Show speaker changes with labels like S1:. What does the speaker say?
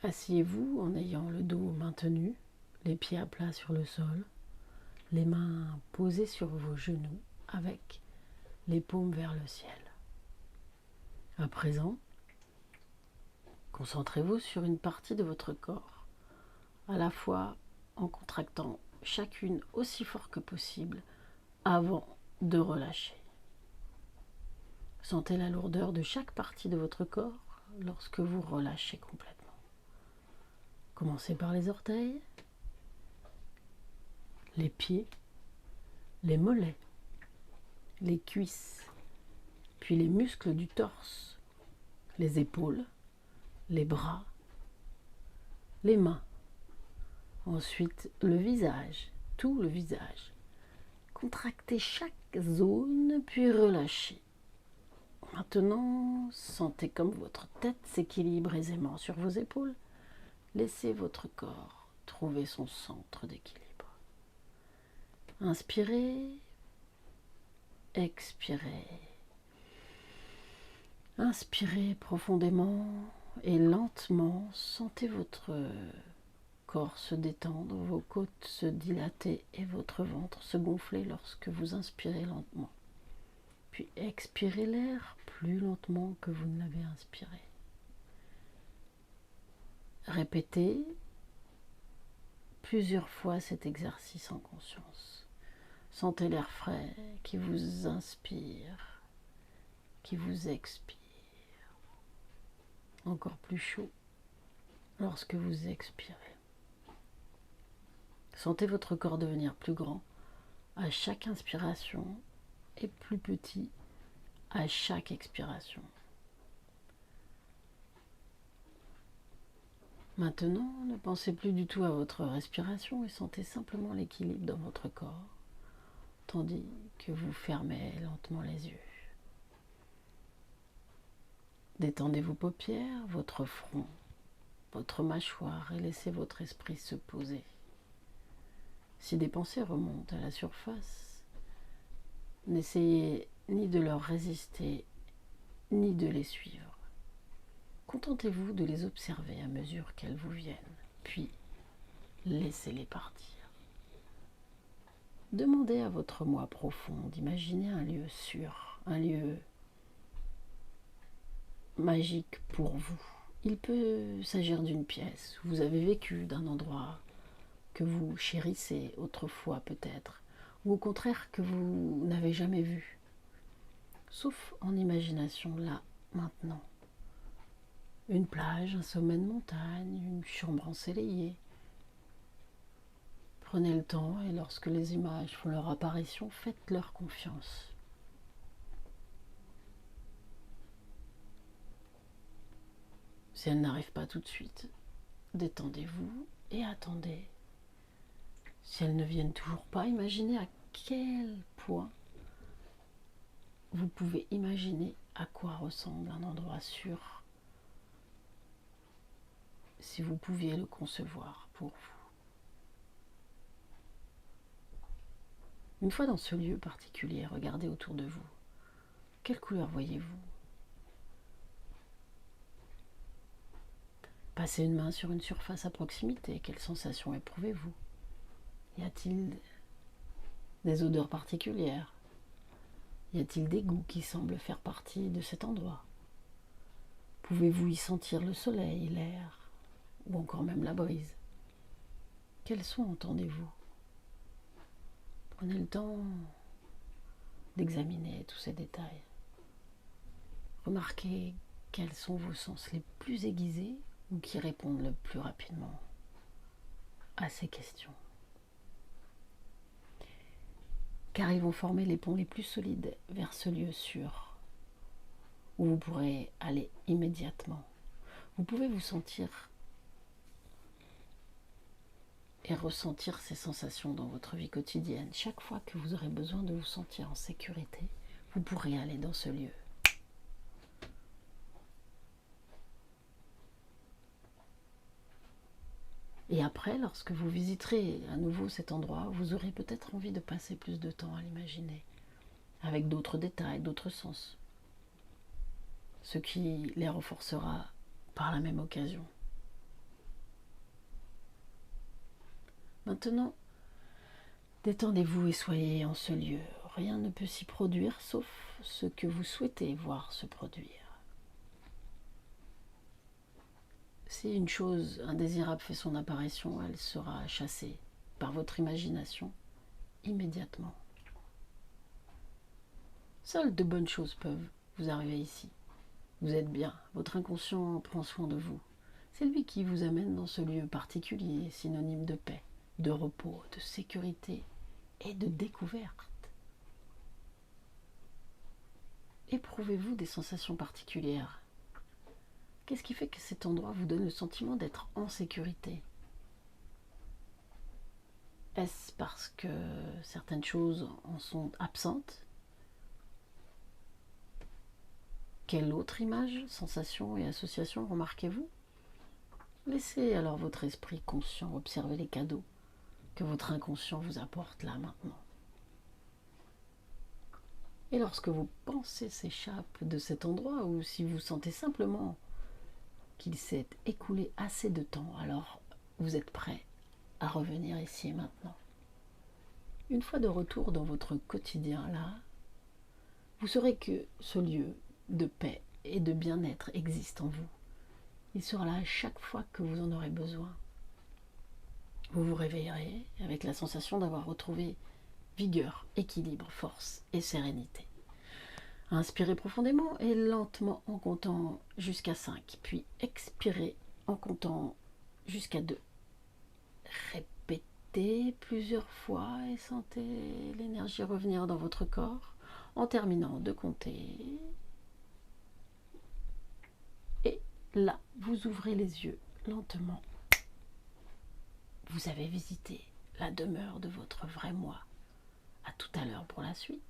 S1: Asseyez-vous en ayant le dos maintenu, les pieds à plat sur le sol, les mains posées sur vos genoux avec les paumes vers le ciel. À présent, concentrez-vous sur une partie de votre corps, à la fois en contractant chacune aussi fort que possible avant de relâcher. Sentez la lourdeur de chaque partie de votre corps lorsque vous relâchez complètement. Commencez par les orteils, les pieds, les mollets, les cuisses, puis les muscles du torse, les épaules, les bras, les mains. Ensuite, le visage, tout le visage. Contractez chaque zone, puis relâchez. Maintenant, sentez comme votre tête s'équilibre aisément sur vos épaules. Laissez votre corps trouver son centre d'équilibre. Inspirez, expirez. Inspirez profondément et lentement. Sentez votre corps se détendre, vos côtes se dilater et votre ventre se gonfler lorsque vous inspirez lentement. Puis expirez l'air plus lentement que vous ne l'avez inspiré. Répétez plusieurs fois cet exercice en conscience. Sentez l'air frais qui vous inspire, qui vous expire. Encore plus chaud lorsque vous expirez. Sentez votre corps devenir plus grand à chaque inspiration et plus petit à chaque expiration. Maintenant, ne pensez plus du tout à votre respiration et sentez simplement l'équilibre dans votre corps, tandis que vous fermez lentement les yeux. Détendez vos paupières, votre front, votre mâchoire et laissez votre esprit se poser. Si des pensées remontent à la surface, n'essayez ni de leur résister, ni de les suivre. Contentez-vous de les observer à mesure qu'elles vous viennent, puis laissez-les partir. Demandez à votre moi profond d'imaginer un lieu sûr, un lieu magique pour vous. Il peut s'agir d'une pièce où vous avez vécu, d'un endroit que vous chérissez autrefois peut-être, ou au contraire que vous n'avez jamais vu, sauf en imagination là, maintenant. Une plage, un sommet de montagne, une chambre ensoleillée. Prenez le temps et lorsque les images font leur apparition, faites-leur confiance. Si elles n'arrivent pas tout de suite, détendez-vous et attendez. Si elles ne viennent toujours pas, imaginez à quel point vous pouvez imaginer à quoi ressemble un endroit sûr, si vous pouviez le concevoir pour vous. Une fois dans ce lieu particulier, regardez autour de vous. Quelle couleur voyez-vous? Passez une main sur une surface à proximité. Quelle sensation éprouvez-vous? Y a-t-il des odeurs particulières? Y a-t-il des goûts qui semblent faire partie de cet endroit? Pouvez-vous y sentir le soleil, l'air, ou encore même la brise? Quels sons entendez-vous? Prenez le temps d'examiner tous ces détails. Remarquez quels sont vos sens les plus aiguisés ou qui répondent le plus rapidement à ces questions. Car ils vont former les ponts les plus solides vers ce lieu sûr où vous pourrez aller immédiatement. Vous pouvez vous sentir et ressentir ces sensations dans votre vie quotidienne. Chaque fois que vous aurez besoin de vous sentir en sécurité, vous pourrez aller dans ce lieu. Et après, lorsque vous visiterez à nouveau cet endroit, vous aurez peut-être envie de passer plus de temps à l'imaginer, avec d'autres détails, d'autres sens, ce qui les renforcera par la même occasion. Maintenant, détendez-vous et soyez en ce lieu. Rien ne peut s'y produire sauf ce que vous souhaitez voir se produire. Si une chose indésirable fait son apparition, elle sera chassée par votre imagination immédiatement. Seules de bonnes choses peuvent vous arriver ici. Vous êtes bien, votre inconscient prend soin de vous. C'est lui qui vous amène dans ce lieu particulier, synonyme de paix, de repos, de sécurité et de découverte. Éprouvez-vous des sensations particulières? Qu'est-ce qui fait que cet endroit vous donne le sentiment d'être en sécurité? Est-ce parce que certaines choses en sont absentes? Quelle autre image, sensation et association remarquez-vous? Laissez alors votre esprit conscient observer les cadeaux que votre inconscient vous apporte là maintenant. Et lorsque vos pensées s'échappent de cet endroit, ou si vous sentez simplement qu'il s'est écoulé assez de temps, alors vous êtes prêt à revenir ici et maintenant. Une fois de retour dans votre quotidien là, vous saurez que ce lieu de paix et de bien-être existe en vous. Il sera là à chaque fois que vous en aurez besoin. Vous vous réveillerez avec la sensation d'avoir retrouvé vigueur, équilibre, force et sérénité. Inspirez profondément et lentement en comptant jusqu'à 5, puis expirez en comptant jusqu'à 2. Répétez plusieurs fois et sentez l'énergie revenir dans votre corps en terminant de compter. Et là, vous ouvrez les yeux lentement. Vous avez visité la demeure de votre vrai moi. À tout à l'heure pour la suite.